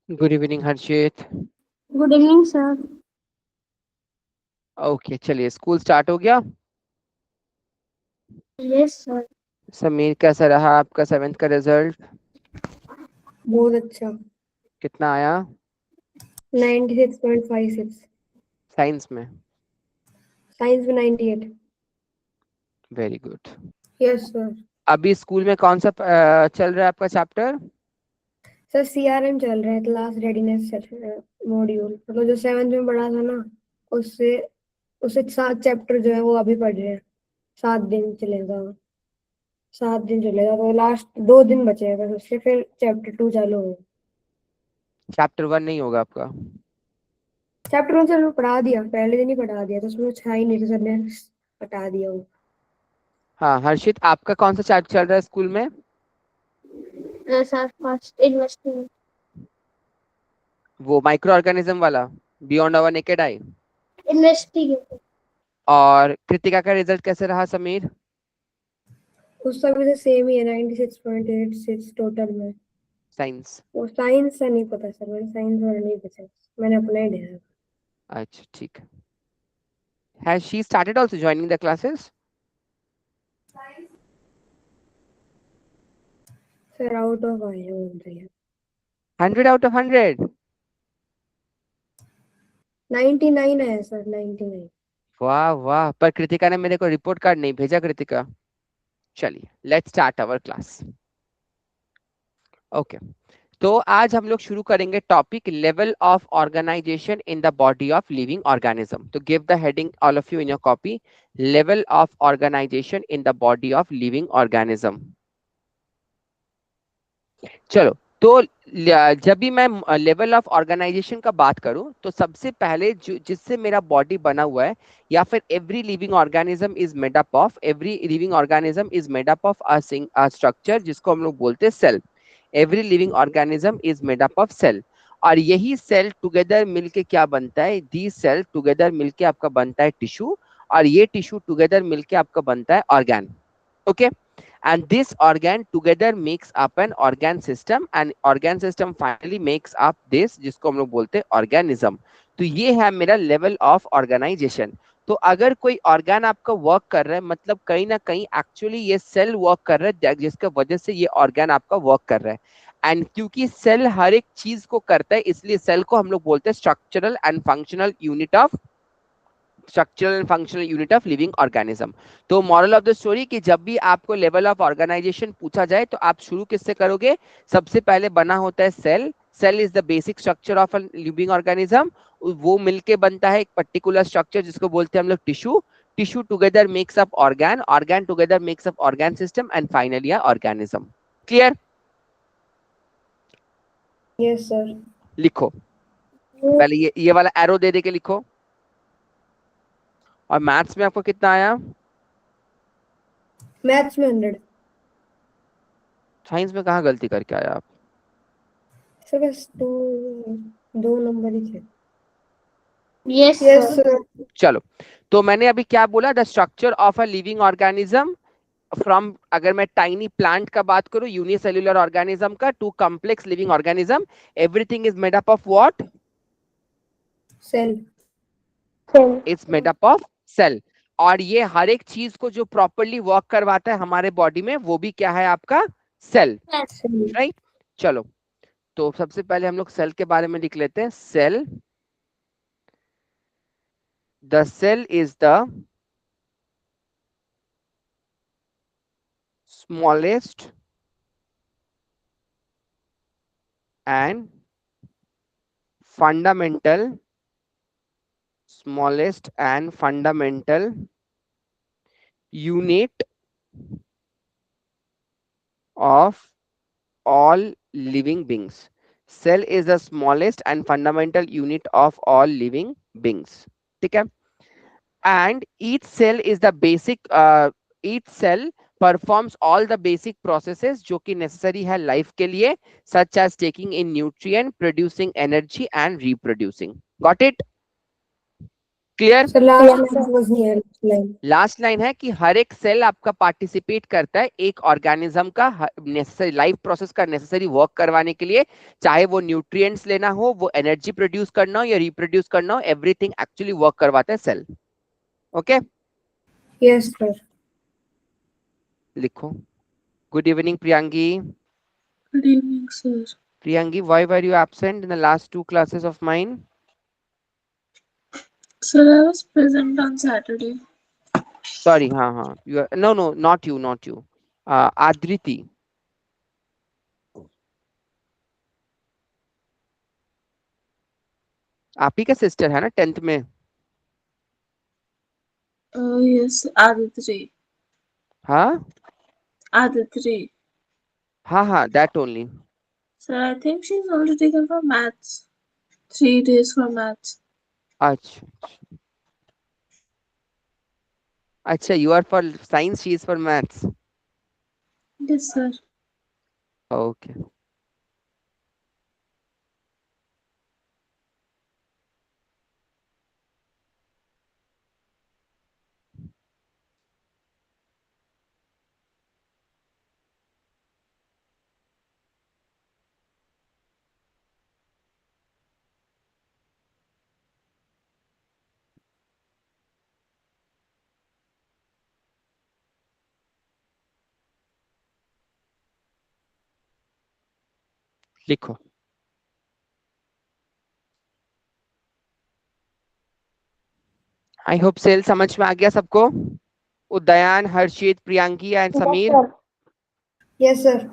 Good evening Harshit. Good evening sir. Okay, चलिए school start हो गया। Yes sir. समीर, कैसा रहा आपका सेवेंथ का रिजल्ट? बहुत अच्छा। कितना आया 96.56। साइंस में? साइंस में 98। Very good. Yes sir. अभी स्कूल में कौन सा चल रहा है आपका चैप्टर? सर सीआरएम चल रहा है, क्लास रेडीनेस मॉड्यूल। मतलब जो सेवेंथ में पढ़ा था ना, उससे उससे 7 चैप्टर जो है वो अभी पढ़ रहे हैं। 7 दिन चलेगा। 7 दिन चलेगा, तो लास्ट 2 दिन बचे हैं बस उसके, फिर चैप्टर 2 चालू हो। चैप्टर 1 नहीं होगा आपका? चैप्टर 1 सर ने पढ़ा दिया, पहले दिन ही पढ़ा दिया, तो उसमें कुछ था ही नहीं, तो सर ने हटा दिया वो। हाँ हर्षित, आपका कौन सा चैप्टर चल रहा है स्कूल में? Sir first investing. वो माइक्रो ऑर्गेनिज्म वाला, beyond our naked eye. Investigative. और कृतिका का रिजल्ट कैसे रहा समीर? उसका भी तो सेम ही है, 96.86 टोटल में। साइंस? वो साइंस से नहीं पता सर, मैंने साइंस वाला नहीं पूछा। मैंने अपना ही दिया। अच्छा ठीक है। Has she started also joining the classes? Sir out of आए हैं बोल रही है। 100 आउट ऑफ 100? 99 है सर, 99। वाह वाह, पर कृतिका ने मेरे को रिपोर्ट कार्ड नहीं भेजा। कृतिका, चलिए let's start our class. Okay, तो आज हम लोग शुरू करेंगे topic level of organisation in the body of living organism. तो give the heading all of you in your copy, level of organisation in the body of living organism. चलो, तो जब भी मैं लेवल ऑफ ऑर्गेनाइजेशन का बात करूं तो सबसे पहले जो जिससे मेरा बॉडी बना हुआ है, या फिर every living organism is made up of, every living organism is made up of a structure जिसको हम लोग बोलते हैं cell. Every living organism is made up of cell. और यही सेल टुगेदर मिलके क्या बनता है? दी सेल टुगेदर मिलके आपका बनता है टिश्यू, और ये टिश्यू टुगेदर मिलके आपका बनता है organ. Okay, and this organ together makes up an organ system, and organ system finally makes up this जिसको हम लोग बोलते हैं ऑर्गेनिज्म। तो ये है मेरा लेवल ऑफ ऑर्गेनाइजेशन। तो अगर कोई ऑर्गन आपका वर्क कर रहा है, मतलब कहीं ना कहीं एक्चुअली ये सेल वर्क कर रहा है, जिसका वजह से ये ऑर्गन आपका वर्क कर रहा है। एंड क्योंकि सेल हर एक चीज को करता है, इसलिए सेल को हम लोग बोलते हैं structural and functional unit of, structural and functional unit of living organism. तो मॉरल ऑफ द स्टोरी कि जब भी आपको लेवल ऑफ ऑर्गेनाइजेशन पूछा जाए तो आप शुरू किससे करोगे? सबसे पहले बना होता है cell. Cell is the basic structure of a living organism. वो मिलके बनता है एक पर्टिकुलर स्ट्रक्चर जिसको बोलते हैं हम लोग tissue. Tissue together makes up organ, organ together makes up organ system, and finally organism. Clear? Yes sir. लिखो, पहले ये वाला एरो दे दे के लिखो। और मैथ्स में आपको कितना आया? मैथ्स में 100। साइंस में कहाँ गलती करके आया आप? सर बस दो नंबर ही थे। Yes yes sir. सर। चलो, तो मैंने अभी क्या बोला? The structure of a living organism from, अगर मैं टाइनी प्लांट का बात करूं, यूनिसेल्युलर ऑर्गेनिज्म का, to complex living organism, everything is made up of what? Cell. It's made up of cell. और ये हर एक चीज को जो प्रॉपरली वर्क करवाता है हमारे बॉडी में, वो भी क्या है? आपका सेल। सेल। राइट? चलो, तो सबसे पहले हम लोग सेल के बारे में लिख लेते हैं। Cell, the cell is the smallest and fundamental, smallest and fundamental unit of all living beings. Cell is the smallest and fundamental unit of all living beings. ठीक है? And each cell is the basic, each cell performs all the basic processes जो कि necessary है life के लिए, such as taking in nutrient, producing energy and reproducing. Got it? Clear? Sir last line समझ नहीं आ रही लाइन। लास्ट लाइन है कि हर एक सेल आपका पार्टिसिपेट करता है एक ऑर्गेनिज्म का नेसेसरी लाइफ प्रोसेस का नेसेसरी वर्क करवाने के लिए, चाहे वो न्यूट्रिएंट्स लेना हो, वो एनर्जी प्रोड्यूस करना हो या रिप्रोड्यूस करना हो, एवरीथिंग एक्चुअली वर्क करवाता है सेल। Okay, yes sir. लिखो। Good evening Priyangi. Good evening, sir. Priyangi, why were you absent in the last 2 classes of mine? Sir, I was present on Saturday. Sorry, हाँ, you are, no, not you, not you. Adriti. आप ही का sister है ना 10th में? Yes, Aditri. हाँ Aditri. हाँ, that only. Sir, I think she's already taken for maths. 3 days for maths. अच्छा अच्छा, you are for science, she is for maths. Yes, sir. Okay. लिखो. आई होप सेल समझ में आ गया सबको. Udayan, Harshit, Priyanki and Sameer. Yes sir.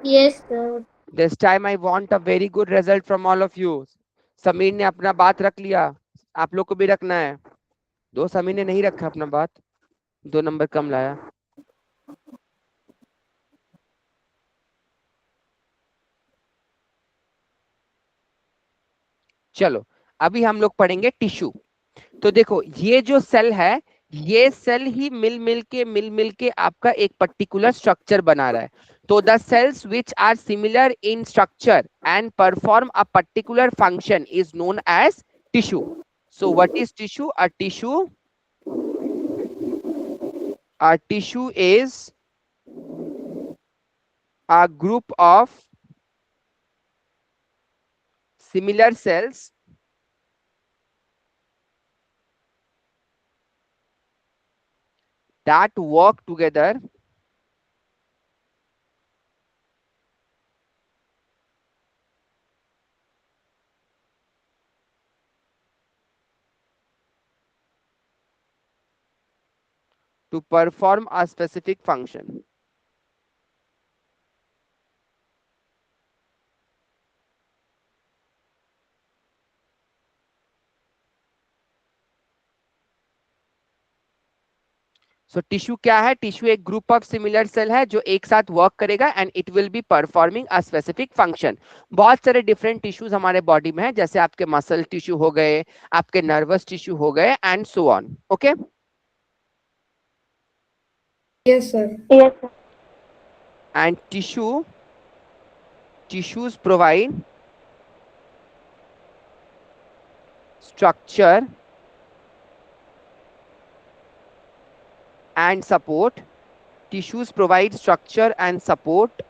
Yes, sir. This time I want a very good result from all of you. Sameer ने अपना बात रख लिया, आप लोग को भी रखना है. दो समीर ने नहीं रखा अपना बात, 2 नंबर कम लाया. चलो अभी हम लोग पढ़ेंगे टिश्यू. तो देखो ये जो सेल है, ये सेल ही मिल मिल के आपका एक पर्टिकुलर स्ट्रक्चर बना रहा है. तो the cells which are similar in structure and perform a particular function is known as tissue. So what is tissue? A tissue is a group of similar cells that work together to perform a specific function. So tissue क्या है? Tissue एक group of similar cell है जो एक साथ work करेगा and it will be performing a specific function. बहुत सारे डिफरेंट टिश्यूज हमारे बॉडी में है, जैसे आपके मसल टिश्यू हो गए, आपके नर्वस टिश्यू हो गए and so on. Okay, yes sir. Yes, sir. And tissues provide structure and support. Tissues provide structure and support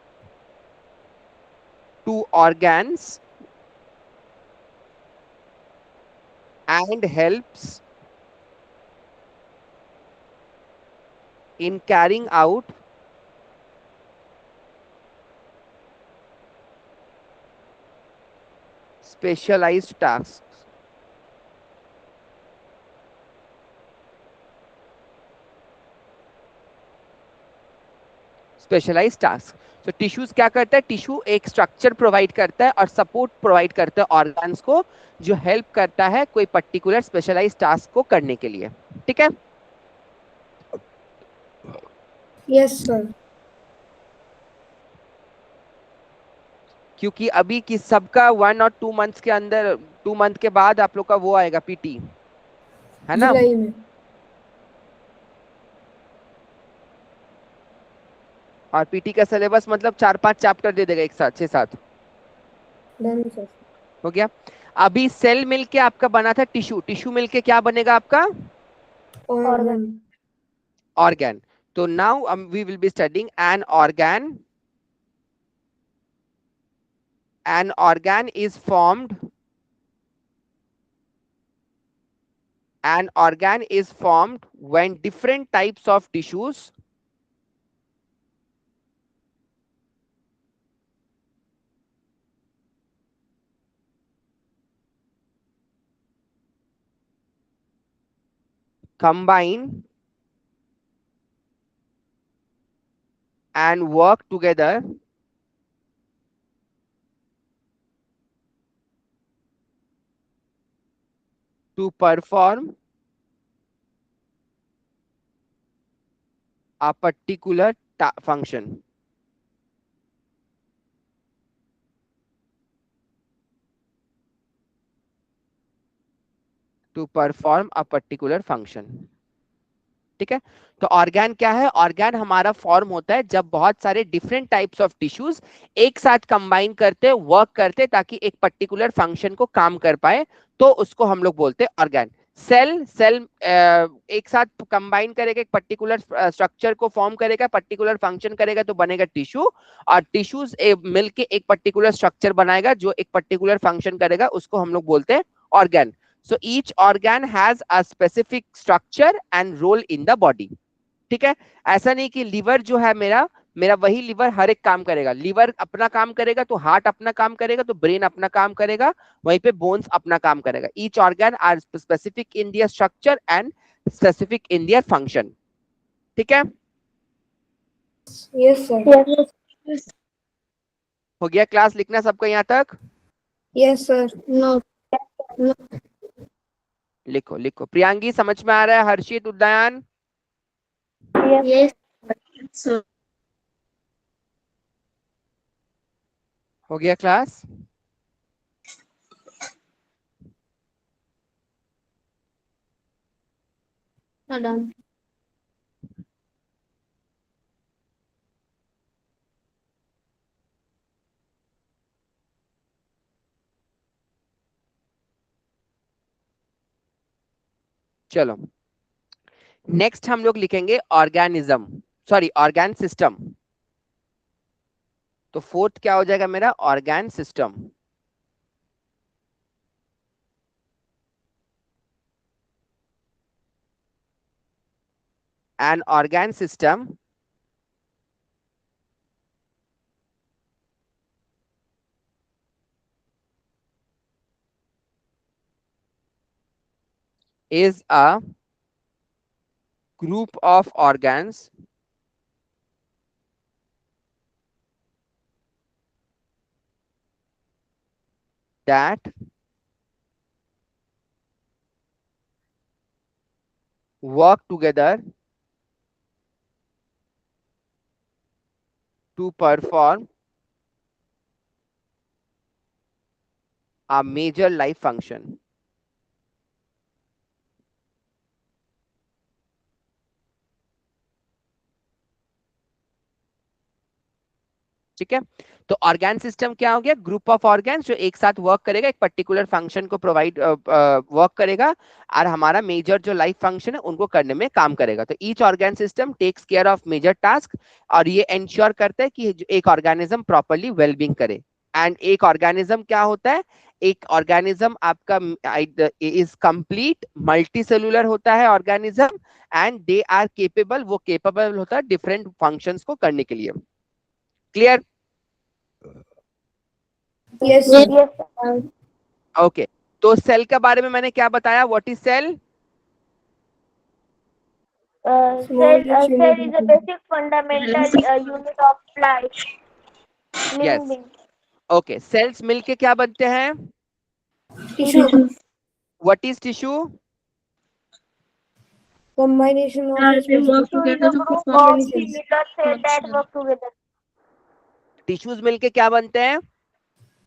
to organs and helps in carrying out specialized tasks. Specialized task. तो tissues क्या करता है? Tissue एक structure provide करता है और support provide करता है ऑर्गन्स को, जो हेल्प करता है कोई पर्टिकुलर स्पेशलाइज्ड टास्क को करने के लिए. ठीक है? Yes sir. क्योंकि अभी की सबका 1 और 2 मंथ्स के अंदर, 2 मंथ के बाद आप लोग का वो आएगा पीटी, है ना? जुलाई में। और पीटी का सिलेबस मतलब 4-5 चैप्टर दे देगा एक साथ, 6-7. Done sir. हो गया. अभी सेल मिलके आपका बना था टिश्यू, टिश्यू मिलके क्या बनेगा आपका? organ. Organ. So now we will be studying an organ. An organ is formed. An organ is formed when different types of tissues combine and work together to perform a particular function. To perform a particular function. ठीक है, तो organ क्या है? Organ हमारा form होता है जब बहुत सारे डिफरेंट टाइप्स ऑफ टिश्यूज एक साथ कंबाइन करते, वर्क करते ताकि एक पर्टिकुलर फंक्शन को काम कर पाए, तो उसको हम लोग बोलते हैं ऑर्गन। सेल एक साथ कंबाइन करेगा, एक पर्टिकुलर स्ट्रक्चर को फॉर्म करेगा, पर्टिकुलर फंक्शन करेगा तो बनेगा टिश्यू, और टिश्यूज मिलके एक पर्टिकुलर स्ट्रक्चर बनाएगा जो एक पर्टिकुलर फंक्शन करेगा, उसको हम लोग बोलते हैं organ. So each organ has a specific structure and role in the body. ठीक है, ऐसा नहीं कि लीवर जो है मेरा वही लीवर हर एक काम करेगा। लीवर अपना काम करेगा तो हार्ट अपना काम करेगा, तो ब्रेन अपना काम करेगा, वहीं पे बोन्स अपना काम करेगा। Each organ are specific in their structure and specific in their function. ठीक है, Yes, sir. हो गया क्लास लिखना सबको यहाँ तक? Yes, sir. No. लिखो लिखो। प्रियांगी समझ में आ रहा है? हर्षित, उदयन? Yes. So, हो गया क्लास? Done. चलो नेक्स्ट हम लोग लिखेंगे ऑर्गेनिज्म, सॉरी ऑर्गन सिस्टम। तो फोर्थ क्या हो जाएगा मेरा? Organ system. N organ system is a group of organs that work together to perform a major life function. ठीक है, तो ऑर्गन सिस्टम क्या हो गया? ग्रुप ऑफ ऑर्गन्स जो एक साथ वर्क करेगा, एक पर्टिकुलर फंक्शन को प्रोवाइड वर्क करेगा, और हमारा मेजर जो लाइफ फंक्शन है उनको करने में काम करेगा। तो each organ system takes care of major task, और ये इंश्योर करता है कि एक ऑर्गेनिज्म प्रॉपर्ली वेलबींग करे। एंड एक ऑर्गेनिज्म क्या होता है? एक ऑर्गेनिज्म आपका इज कंप्लीट मल्टी सेलुलर होता है organism, and they are capable, वो केपेबल होता है डिफरेंट फंक्शंस को करने के लिए। क्लियर? Yes, sir. ओके, तो सेल के बारे में मैंने क्या बताया? What is cell? Cell is a basic fundamental unit of life. Yes, okay. Cells मिलके क्या बनते हैं? Tissue. What is tissue? Combination of and they work Tissue is together a to group perform of similar cells that function. work together. Tissues मिलके क्या बनते हैं?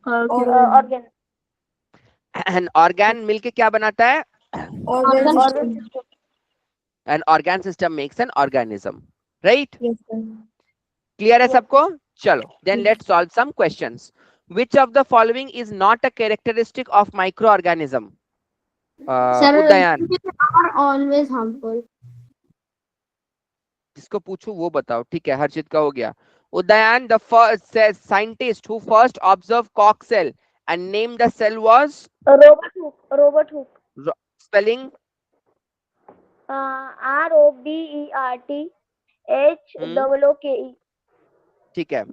Organ. Organ. And organ मिलके क्या बनाता है? organ Organ system. system. An organ system makes an organism, right? Yes, sir. Clear है Yes. सबको? चलो then Yes. Let's solve some questions. Which of the following is not a characteristic of microorganism? Sir, Udayan, are always harmful. जिसको पूछूं वो बताओ. ठीक है, हर्षित का हो गया. Udayan, the first scientist who first observed Koch cell and named the cell was Robert Hooke. Robert Hooke. spelling. ROBERTHOOKE. ठीक है.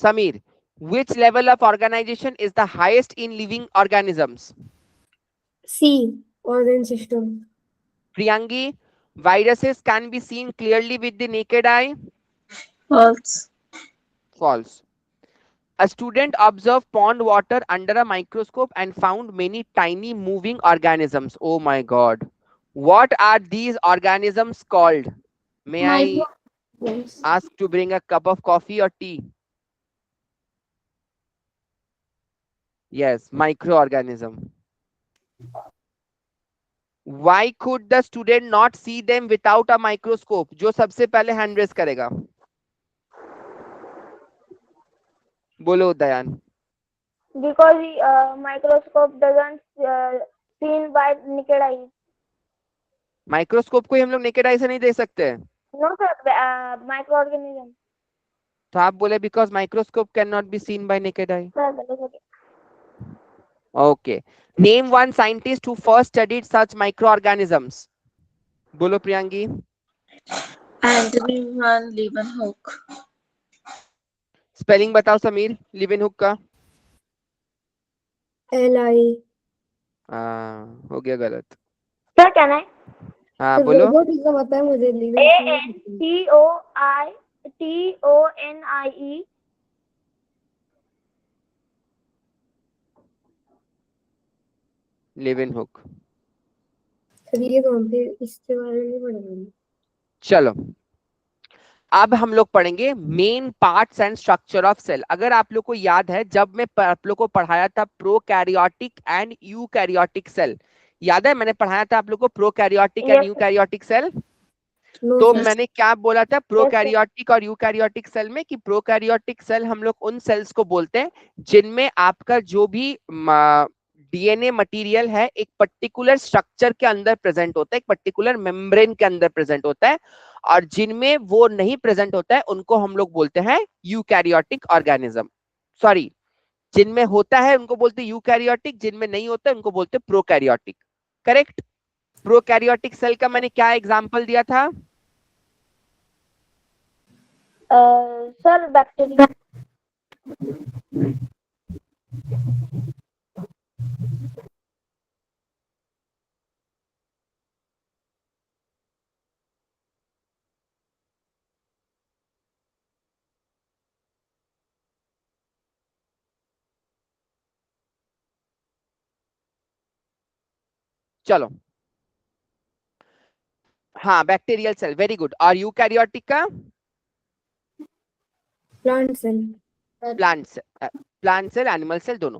Samir, which level of organization is the highest in living organisms? C. Organ system. Priyangi, viruses can be seen clearly with the naked eye. False. False. A student observed pond water under a microscope and found many tiny moving organisms. Oh my God. What are these organisms called? May I Yes. ask to bring a cup of coffee or tea? Yes, microorganism. Why could the student not see them without a microscope? जो सबसे पहले hand raise करेगा. बोलो दयान. Because microscope doesn't seen by naked eye. Microscope को हम लोग naked eye से नहीं देख सकते. No sir, microorganism. तो आप बोले because microscope cannot be seen by naked eye. Sir, that is okay. Okay. Name one scientist who first studied such microorganisms. बोलो प्रियांगी. Anthony van Leeuwenhoek. स्पेलिंग बताओ समीर. लिवेनहुक का. LI. हो गया गलत. Sir, can I? हाँ बोलो. रोबोट का पता है मुझे. ANTONIE. लिवेनहुक. सर ये कौन थे? इसके बारे में नहीं पढ़ा. चलो अब हम लोग पढ़ेंगे main parts and structure of cell. अगर आप लोग को याद है जब मैं आप लोग को पढ़ाया था प्रोकैरियोटिक एंड यूकैरियोटिक सेल, याद है मैंने पढ़ाया था आप लोग को प्रोकैरियोटिक एंड यूकैरियोटिक सेल. तो मैंने क्या बोला था प्रोकैरियोटिक और यूकैरियोटिक सेल में कि प्रोकैरियोटिक सेल हम लोग उन सेल्स को बोलते हैं जिनमें आपका जो भी डीएनए मटेरियल है एक पर्टिकुलर स्ट्रक्चर के अंदर प्रेजेंट होता है, एक पर्टिकुलर मेम्ब्रेन के अंदर प्रेजेंट होता है, और जिनमें वो नहीं प्रेजेंट होता है उनको हम लोग बोलते हैं यूकैरियोटिक ऑर्गेनिज्म. सॉरी, जिनमें होता है उनको बोलते हैं यूकैरियोटिक, जिनमें नहीं होता है उनको बोलते हैं प्रोकैरियोटिक. करेक्ट. प्रोकैरियोटिक सेल का मैंने क्या एग्जांपल दिया था? Sir, bacteria. चलो हाँ बैक्टीरियल सेल. Very good. और यूकैरियोटिक का? Plant cell. Plant cell, animal cell, दोनों.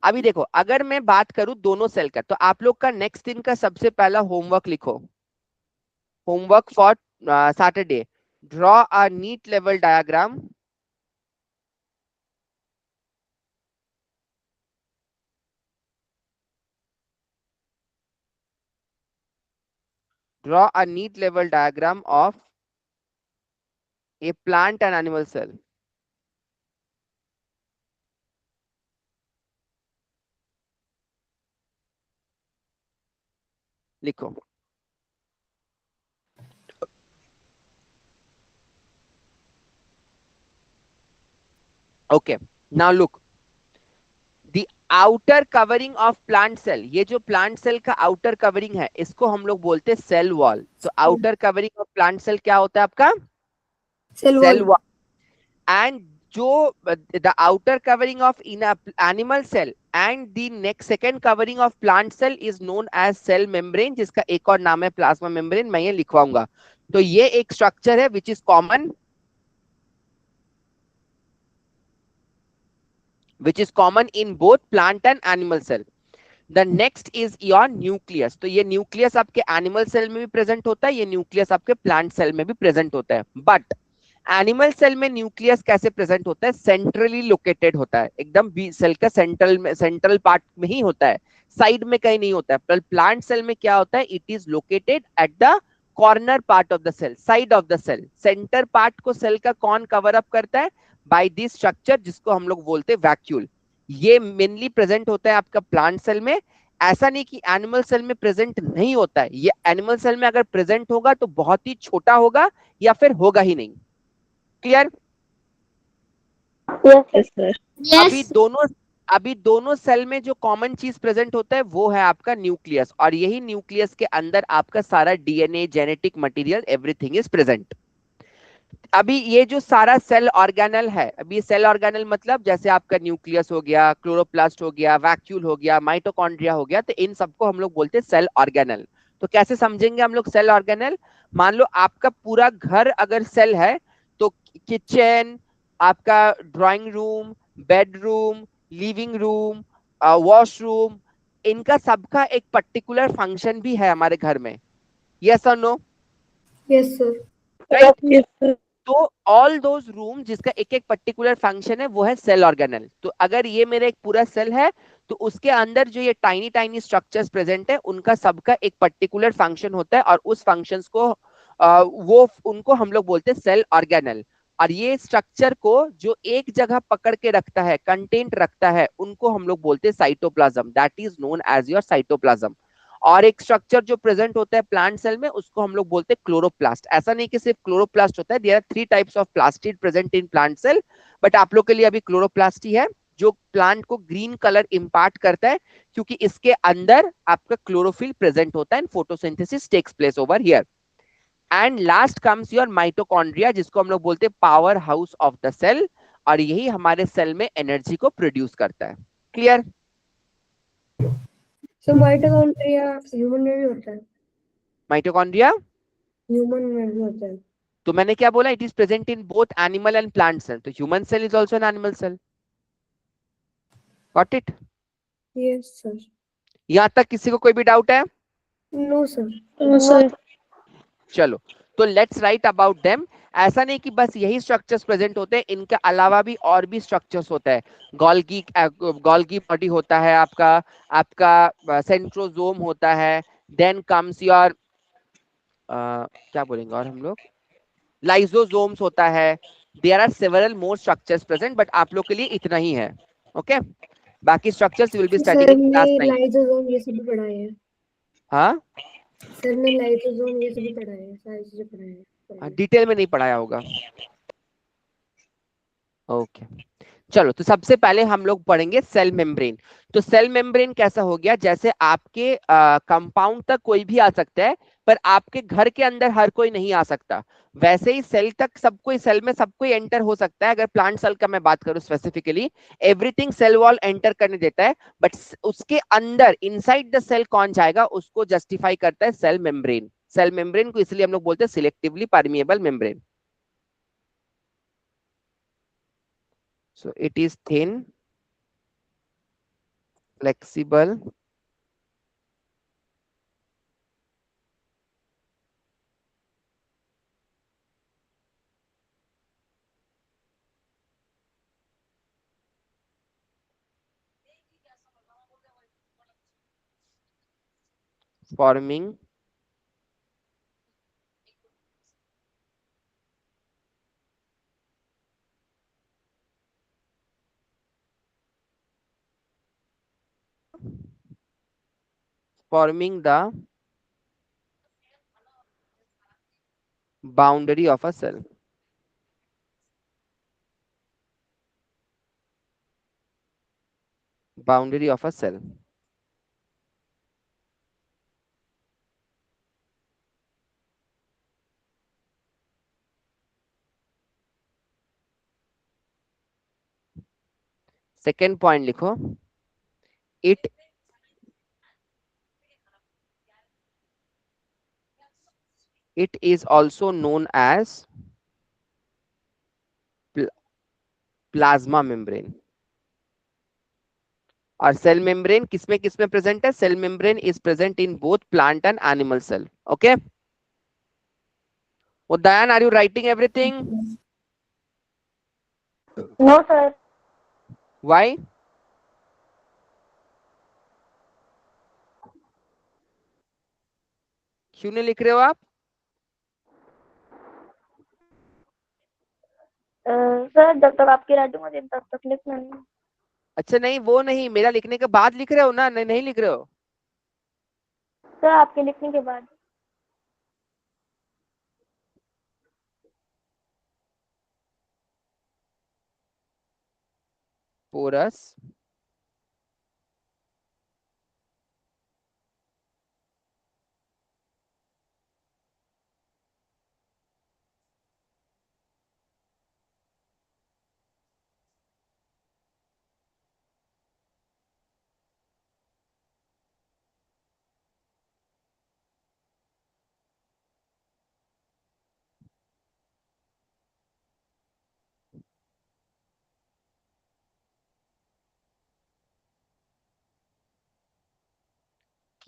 अभी देखो अगर मैं बात करूं दोनों सेल का, तो आप लोग का नेक्स्ट दिन का सबसे पहला होमवर्क लिखो. Homework for Saturday. Draw a neat लेवल diagram. Draw a neat level diagram of a plant and animal cell. लिखो. Okay, now look. The outer covering of plant cell, ये जो plant cell का outer covering है इसको हम लोग बोलते हैं cell wall. So outer covering of plant cell क्या होता है आपका? Cell wall. And जो the outer covering of animal cell and the next second covering of plant cell is known as cell membrane, जिसका एक और नाम है plasma membrane. मैं ये लिखवाऊंगा. तो ये एक structure है which is common in both plant and animal cell. The next is your nucleus. तो ये nucleus आपके animal cell में भी present होता है, ये nucleus आपके plant cell में भी present होता है. But एनिमल सेल में न्यूक्लियस कैसे प्रेजेंट होता है? सेंट्रली लोकेटेड होता है, एकदम सेल का सेंट्रल पार्ट में ही होता है, साइड में कहीं नहीं होता है। पर प्लांट सेल में क्या होता है? It is located at the corner part of the cell, side of the cell. Centre part को सेल का कौन कवर अप करता है? बाय दिस स्ट्रक्चर जिसको हम लोग बोलते हैं वैक्यूल। ये मेनली प्रेजेंट होता है आपका प्लांट सेल में। ऐसा नहीं कि एनिमल सेल में प्रेजेंट नहीं होता है, ये एनिमल सेल में अगर प्रेजेंट होगा तो बहुत ही छोटा होगा या फिर होगा ही नहीं। क्लियर? Yes, sir. Yes. अभी दोनों सेल में जो कॉमन चीज प्रेजेंट होता है वो है आपका न्यूक्लियस, और यही न्यूक्लियस के अंदर आपका सारा DNA, genetic material, everything is present. अभी ये जो सारा सेल ऑर्गेनल है, अभी सेल ऑर्गेनल मतलब जैसे आपका न्यूक्लियस हो गया, क्लोरोप्लास्ट हो गया, वैक्यूल हो गया, माइटोकॉन्ड्रिया हो गया, तो इन सबको हम लोग बोलते हैं सेल ऑर्गेनल। तो कैसे समझेंगे हम लोग सेल ऑर्गेनल? मान लो आपका पूरा घर अगर सेल है, तो किचन, आपका drawing room, bedroom, living room, washroom, इनका सबका एक पर्टिकुलर फंक्शन भी है हमारे घर में। यस और no? Yes sir. Yes, sir. तो ऑल दोज रूम जिसका एक एक पर्टिकुलर फंक्शन है वो है सेल ऑर्गेनल। तो अगर ये मेरा एक पूरा सेल है तो उसके अंदर जो ये टाइनी टाइनी स्ट्रक्चर्स प्रेजेंट है उनका सबका एक पर्टिकुलर फंक्शन होता है, और उस फंक्शंस को वो उनको हम लोग बोलते हैं सेल ऑर्गेनल। और ये स्ट्रक्चर को जो एक जगह पकड़ के रखता है, कंटेंट रखता है, उनको हम लोग बोलते हैं cytoplasm. That is known as your cytoplasm. और एक स्ट्रक्चर जो प्रेजेंट होता है प्लांट सेल में उसको हम लोग बोलते हैं क्लोरोप्लास्ट। ऐसा नहीं कि सिर्फ क्लोरोप्लास्ट होता है, there are 3 types of plastid present in plant cell, but आप लोग के लिए अभी क्लोरोप्लास्ट ही है जो प्लांट को ग्रीन कलर इंपार्ट करता है, क्योंकि इसके अंदर आपका क्लोरोफिल प्रेजेंट होता है and photosynthesis takes place over here. And last comes your mitochondria जिसको हम लोग बोलते हैं power house of the cell, और यही हमारे सेल में एनर्जी को प्रोड्यूस करता है। क्लियर? सर माइटोकॉन्ड्रिया ह्यूमन में भी होता है? माइटोकॉन्ड्रिया ह्यूमन में भी होता है? तो मैंने क्या बोला? It is present in both animal and plant cell, तो human cell is also an animal cell. Got it? Yes sir. यहां तक किसी को कोई भी डाउट है? No sir. No, sir. चलो, तो लेट्स राइट अबाउट देम। ऐसा नहीं कि बस यही स्ट्रक्चर्स प्रेजेंट होते हैं, इनके अलावा भी और भी स्ट्रक्चर्स होता है। गोल्गी बॉडी होता है आपका, आपका सेंट्रोजोम होता है, देन कम्स योर क्या बोलेंगे और हम लोग, लाइजोसोम्स होता है। There are several more structures present, but आप लोग के लिए इतना ही है। ओके, बाकी structures will be studying sir in ने क्लास 9। लाइसोसोम ये सब भी पढ़ाए हैं? हाँ, सर ने लाइसोसोम ये सब भी पढ़ाए हैं, सारी चीजें पढ़ाए हैं? डिटेल में नहीं पढ़ाया होगा। ओके, चलो, तो सबसे पहले हम लोग पढ़ेंगे सेल मेम्ब्रेन। तो सेल मेम्ब्रेन कैसा हो गया? जैसे आपके कंपाउंड तक कोई भी आ सकता है, पर आपके घर के अंदर हर कोई नहीं आ सकता, वैसे ही सेल तक सब कोई, सेल में सब कोई एंटर हो सकता है। अगर प्लांट सेल का मैं बात करूं specifically, everything cell wall enter करने देता है, बट उसके अंदर इनसाइड द सेल कौन जाएगा उसको जस्टिफाई करता है सेल मेम्ब्रेन। सेल मेम्ब्रेन को इसलिए हम लोग बोलते हैं selectively permeable membrane. So it is thin, flexible, forming the boundary of a cell. Boundary of a cell. Second point लिखो, it is also known as plasma membrane. और cell membrane किसमें present है? Cell membrane is present in both plant and animal cell. Okay, Udayan, are you writing everything? No, sir. Why? क्यों नहीं लिख रहे हो आप? सर जब तक आपकी राइटिंग होती है तब तक लिखना नहीं। अच्छा नहीं, वो नहीं, मेरा लिखने के बाद लिख रहे हो ना? नहीं, नहीं लिख रहे हो? सर आपके लिखने के बाद। Porous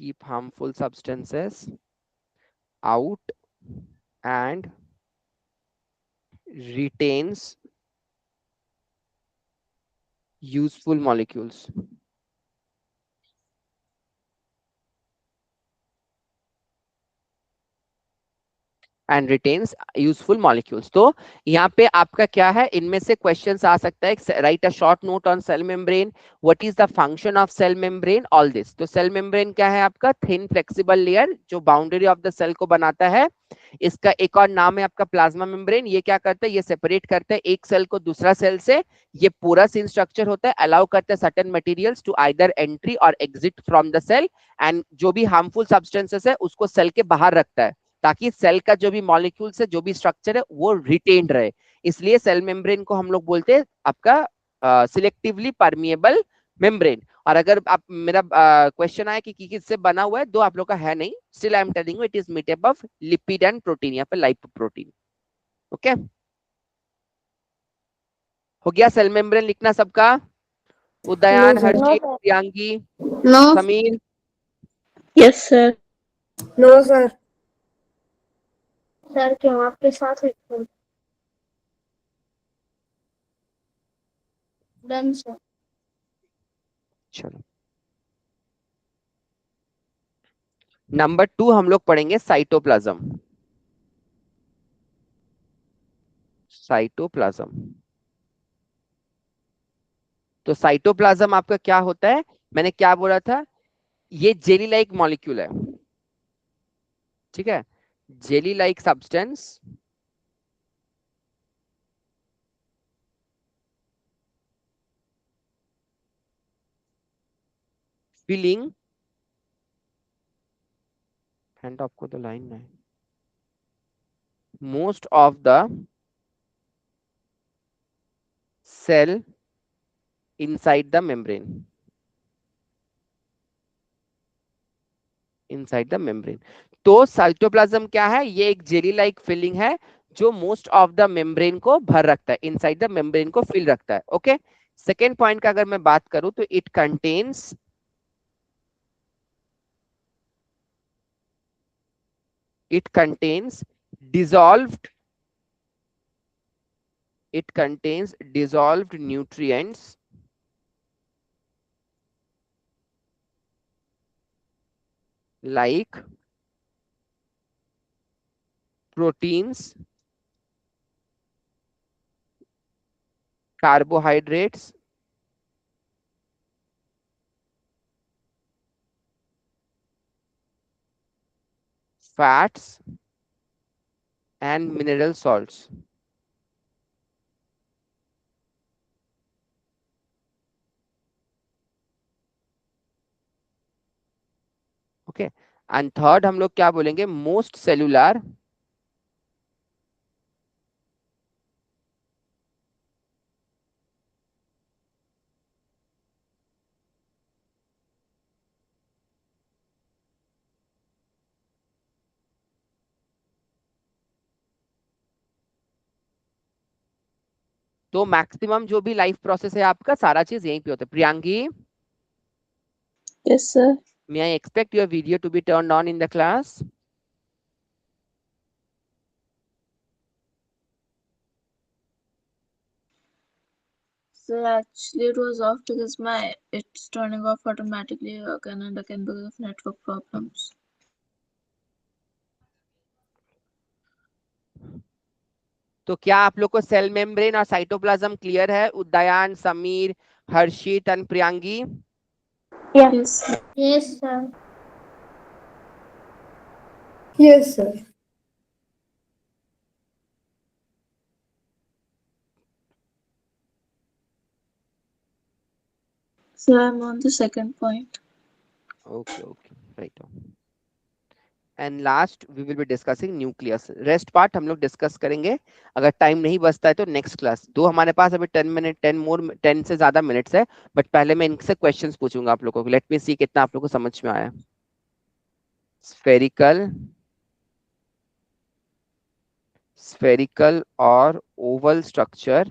keep harmful substances out and retains useful molecules. And retains useful molecules. तो यहाँ पे आपका क्या है, इनमें से क्वेश्चंस आ सकता है, write a short note on cell membrane, what is the function of cell membrane, all this. तो सेल मेम्ब्रेन क्या है आपका? थिन फ्लेक्सिबल लेयर जो बाउंड्री ऑफ द सेल को बनाता है। इसका एक और नाम है आपका प्लाज्मा मेम्ब्रेन। ये क्या करता है? ये सेपरेट करता है एक सेल को दूसरा सेल से। ये पूरा सीन स्ट्रक्चर होता है, अलाउ करता है certain materials to either entry or exit from the cell, and जो भी हार्मफुल सब्सटेंसेस है उसको सेल के बाहर रखता है, ताकि सेल का जो भी मॉलिक्यूल्स है, जो भी स्ट्रक्चर है, वो रिटेन्ड रहे। इसलिए सेल मेम्ब्रेन को हम लोग बोलते हैं आपका सिलेक्टिवली परमिएबल मेम्ब्रेन। और अगर आप मेरा क्वेश्चन आया कि किससे बना हुआ है, दो आप लोग का है नहीं, still I am telling you it is made up of lipid and protein, यहाँ पे लाइपोप्रोटीन। ओके, हो गया सेल मेम्ब्रेन लिखना सबका? Udayan, No, sir. No Harshit, sir. Priyanki, No. Sameer? Yes, sir. No, sir. Sir क्यों आपके साथ है? Done sir. चलो, नंबर 2 हम लोग पढ़ेंगे साइटोप्लाज्म। साइटोप्लाज्म, तो साइटोप्लाज्म आपका क्या होता है? मैंने क्या बोला था? ये जेली लाइक मॉलिक्यूल है, ठीक है? Jelly like substance filling, and आपको तो लाइन में most of the cell inside the membrane, inside the membrane. तो साइटोप्लाज्म क्या है? ये एक जेली लाइक फिलिंग है जो मोस्ट ऑफ द मेम्ब्रेन को भर रखता है, इनसाइड द मेम्ब्रेन को फिल रखता है। ओके, सेकेंड पॉइंट का अगर मैं बात करूं तो it contains dissolved it contains dissolved nutrients like proteins, carbohydrates, fats and mineral salts. Okay, and third हम लोग क्या बोलेंगे? मोस्ट सेलुलर तो मैक्सिमम जो भी लाइफ प्रोसेस है आपका, सारा चीज यहीं पे होता है। Priyanki, Yes, sir. may I expect your video to be turned on in the class? So actually it was off because it's turning off automatically again and again because of network problems. तो क्या आप लोग को cell membrane और cytoplasm clear है? उदयन, समीर, हर्षित and प्रियांगी? Yes, sir. Yes, sir. Yes, sir. So I'm on the second point. Okay okay, right. And last we will be discussing nucleus. Rest part हम लोग discuss करेंगे, अगर टाइम नहीं बचता है तो नेक्स्ट क्लास। दो हमारे पास अभी 10 मिनट, 10 से ज्यादा मिनट्स है, बट पहले मैं इनसे क्वेश्चंस पूछूंगा आप लोगों को। लेट मी सी कितना आप लोगों को समझ में आया। स्फेरिकल, स्फेरिकल और Oval structure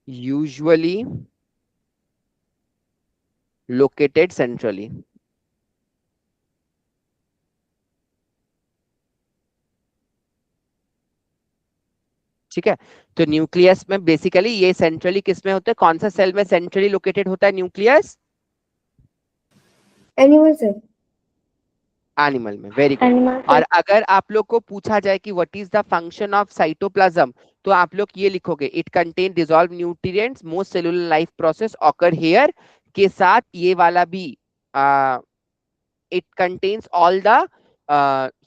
usually located centrally। ठीक है, तो न्यूक्लियस में बेसिकली ये सेंट्रली किस में होता है, कौन सा सेल में सेंट्रली लोकेटेड होता है न्यूक्लियस? Animal, sir. एनिमल में। Very good. Animal और cell. अगर आप लोग को पूछा जाए कि what is the function of cytoplasm, तो आप लोग ये लिखोगे, it contain dissolve nutrients, most cellular life process occur here, के साथ ये वाला भी, it contains all the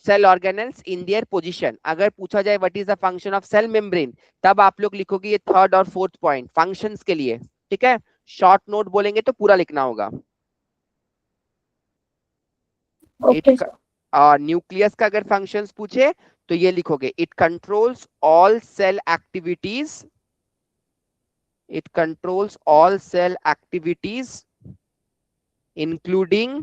cell organelles in their position. अगर पूछा जाए what is the function of cell membrane, तब आप लोग लिखोगे ये थर्ड और फोर्थ पॉइंट फंक्शंस के लिए। ठीक है, शॉर्ट नोट बोलेंगे तो पूरा लिखना होगा। Okay, it sir. और न्यूक्लियस का अगर फंक्शंस पूछे तो ये लिखोगे, it controls all cell activities, it controls all cell activities including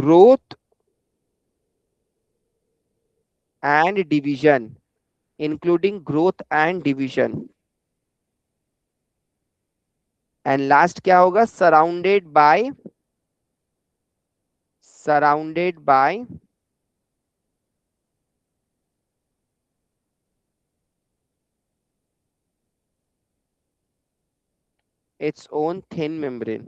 growth and division, including growth and division. And last क्या होगा, surrounded by its own thin membrane।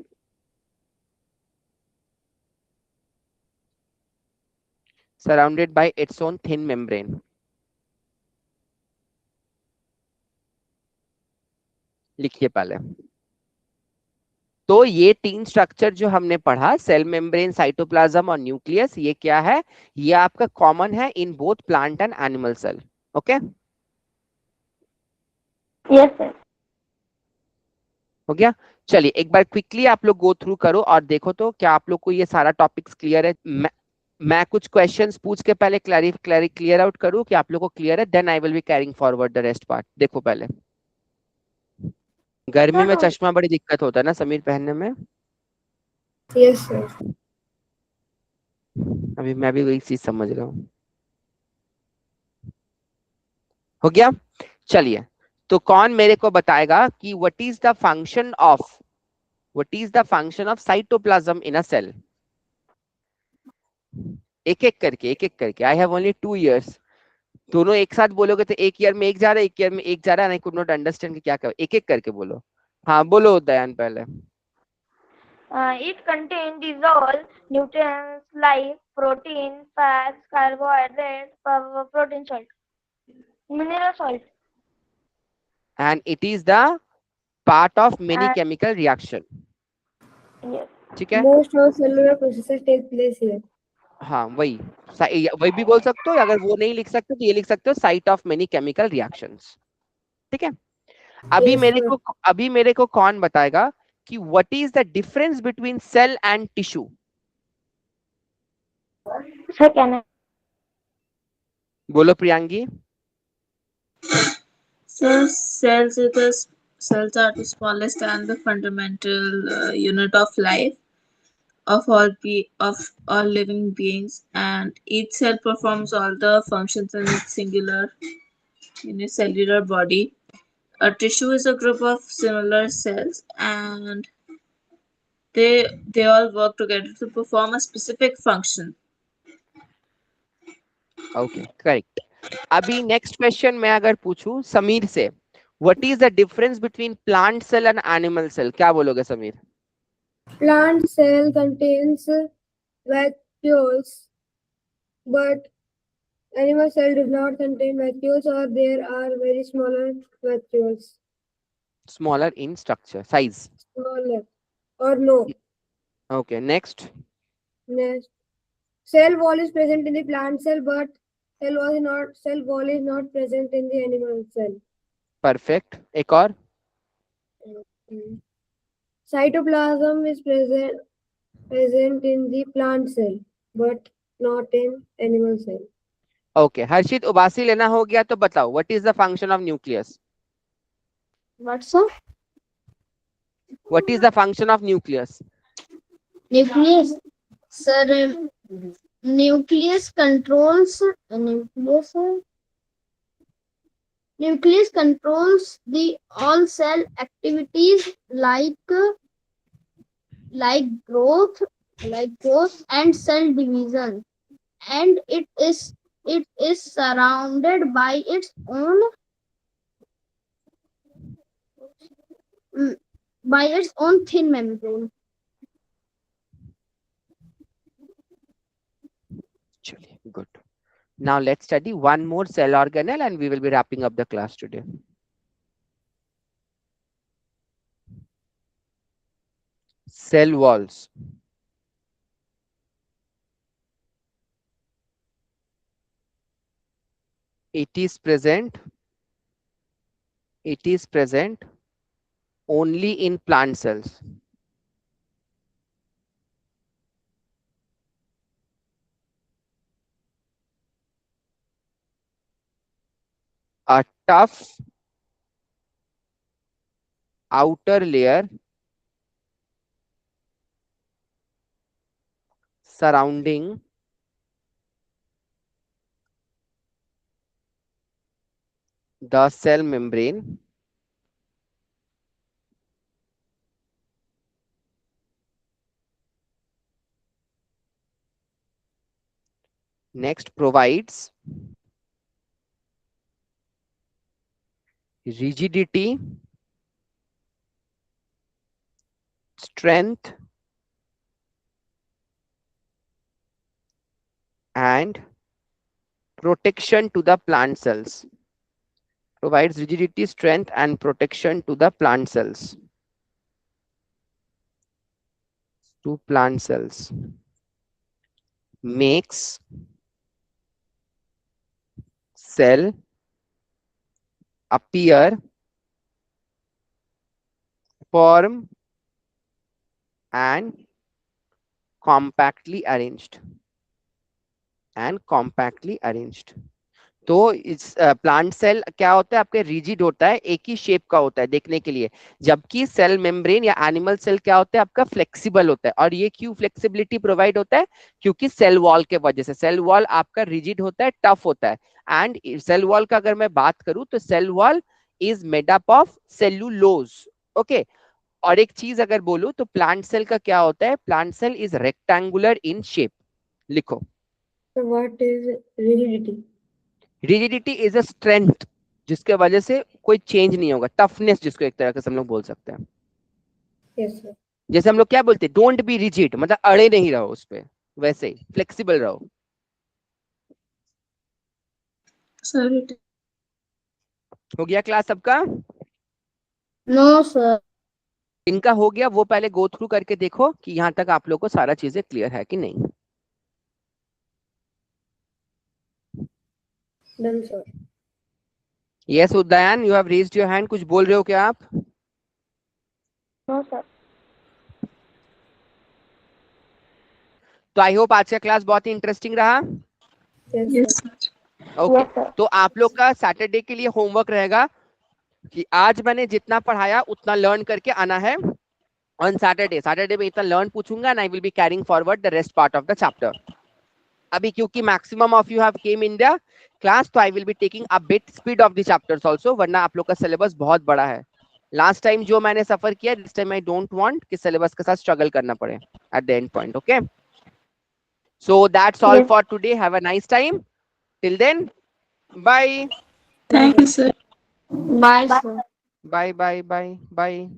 Surrounded by its own thin membrane। लिखिए पहले। तो ये तीन structure जो हमने पढ़ा, सेल मेम्ब्रेन, साइटोप्लाज्म और न्यूक्लियस, ये क्या है, ये आपका कॉमन है in both plant and animal cell. Okay, Yes, sir. हो गया। चलिए एक बार क्विकली आप लोग गो थ्रू करो और देखो तो क्या आप लोग को ये सारा टॉपिक्स क्लियर है। मैं कुछ क्वेश्चंस पूछ के पहले क्लियर आउट करूं कि आप लोग को क्लियर है, then I will be carrying forward the rest part. देखो पहले, गर्मी में चश्मा बड़ी दिक्कत होता है ना समीर पहनने में। Yes, sir. अभी मैं भी वही चीज समझ रहा हूँ। हो गया। चलिए, तो कौन मेरे को बताएगा कि what is the function of cytoplasm in a cell? एक एक करके। I have only 2 ears. दोनों एक साथ बोलोगे तो एक ईयर में एक जा रहा है, एक ईयर में एक जा रहा है, आई कुड नॉट अंडरस्टैंड कि क्या कर। एक एक करके बोलो। हाँ बोलो दयान पहले। It contains dissolved nutrients like protein, fats, carbohydrates, protein salt, mineral salt, and it is the part of many and chemical reaction. yes, ठीक है, Most of cellular processes take place here. हाँ वही, वही भी बोल सकते हो। अगर वो नहीं लिख सकते तो ये लिख सकते हो, site of many chemical reactions. ठीक है, Yes, sir. अभी मेरे को कौन बताएगा कि what is the difference between cell and tissue? Sir, can I? बोलो Priyangi. So cells are the smallest and the fundamental unit of life of all living beings, and each cell performs all the functions in its cellular body. A tissue is a group of similar cells, and they all work together to perform a specific function. Okay correct. अभी next question मैं अगर पूछूं समीर से, what is the difference between plant cell and animal cell, क्या बोलोगे Sameer? Plant cell contains vacuoles, but animal cell does not contain vacuoles, or there are very smaller vacuoles. Smaller in structure size. Smaller or no. Okay next. Next, cell wall is present in the plant cell, but cell wall is not present in the animal cell. Perfect, एक और। Cytoplasm is present in the plant cell, but not in animal cell. Okay Harshit उबासी लेना हो गया तो बताओ, what is the function of nucleus? What, sir? What is the function of nucleus? Nucleus. Sir, nucleus controls nucleus controls the all cell activities like growth and cell division, and it is surrounded by its own thin membrane. चलिए good. Now let's study one more cell organelle and we will be wrapping up the class today. Cell walls. It is present only in plant cells. A tough outer layer surrounding the cell membrane next provides rigidity, strength, and protection to the plant cells. Provides rigidity, strength, and protection to the plant cells. To plant cells. Makes cell appear firm and compactly arranged. तो इस plant cell क्या होता है आपके, rigid होता है, एक ही shape का होता है देखने के लिए, जबकि सेल मेम्ब्रेन या एनिमल सेल क्या होता है आपका, फ्लेक्सिबल होता है। और ये क्यों फ्लेक्सिबिलिटी प्रोवाइड होता है? क्योंकि सेल वॉल के वजह से। सेल वॉल आपका रिजिड होता है, टफ होता है। एंड सेल वॉल का अगर मैं बात करूं तो cell wall is made up of cellulose. ओके, और एक चीज अगर बोलूं तो प्लांट सेल का क्या होता है, plant cell is rectangular in shape. लिखो। So what is rigidity? Rigidity is a strength जिसके वजह से कोई चेंज नहीं होगा, टफनेस जिसको एक तरह से हम लोग बोल सकते हैं। Yes, sir. जैसे हम लोग क्या बोलते हैं, डोंट बी रिजिड, मतलब अड़े नहीं रहो उस पे, वैसे ही फ्लेक्सिबल रहो। Sorry. हो गया क्लास सबका? No, sir. इनका हो गया, वो पहले गो थ्रू करके देखो कि यहाँ तक आप लोग को सारा चीजें क्लियर है कि नहीं। Done, sir. Yes Udayan, you have raised your hand, कुछ बोल रहे हो क्या आप? No, sir. तो आई होप आज का क्लास बहुत ही इंटरेस्टिंग रहा। Yes, Yes, sir. sir. Okay, Yes, sir. तो आप लोग का सैटरडे के लिए होमवर्क रहेगा कि आज मैंने जितना पढ़ाया उतना लर्न करके आना है ऑन सैटरडे में इतना लर्न पूछूंगा and I will be carrying forward the rest part of the chapter. अभी क्योंकि maximum of you have came in the class, तो I will be taking a bit speed of the chapters also, वरना आप लोग का syllabus बहुत बड़ा है। लास्ट टाइम जो मैंने सफर किया, this time I don't want कि सिलेबस के साथ स्ट्रगल करना पड़े at the end point. Okay, so that's all Yes. For today, have a nice time. Till then, bye. Thank you, sir. Bye, sir. Bye.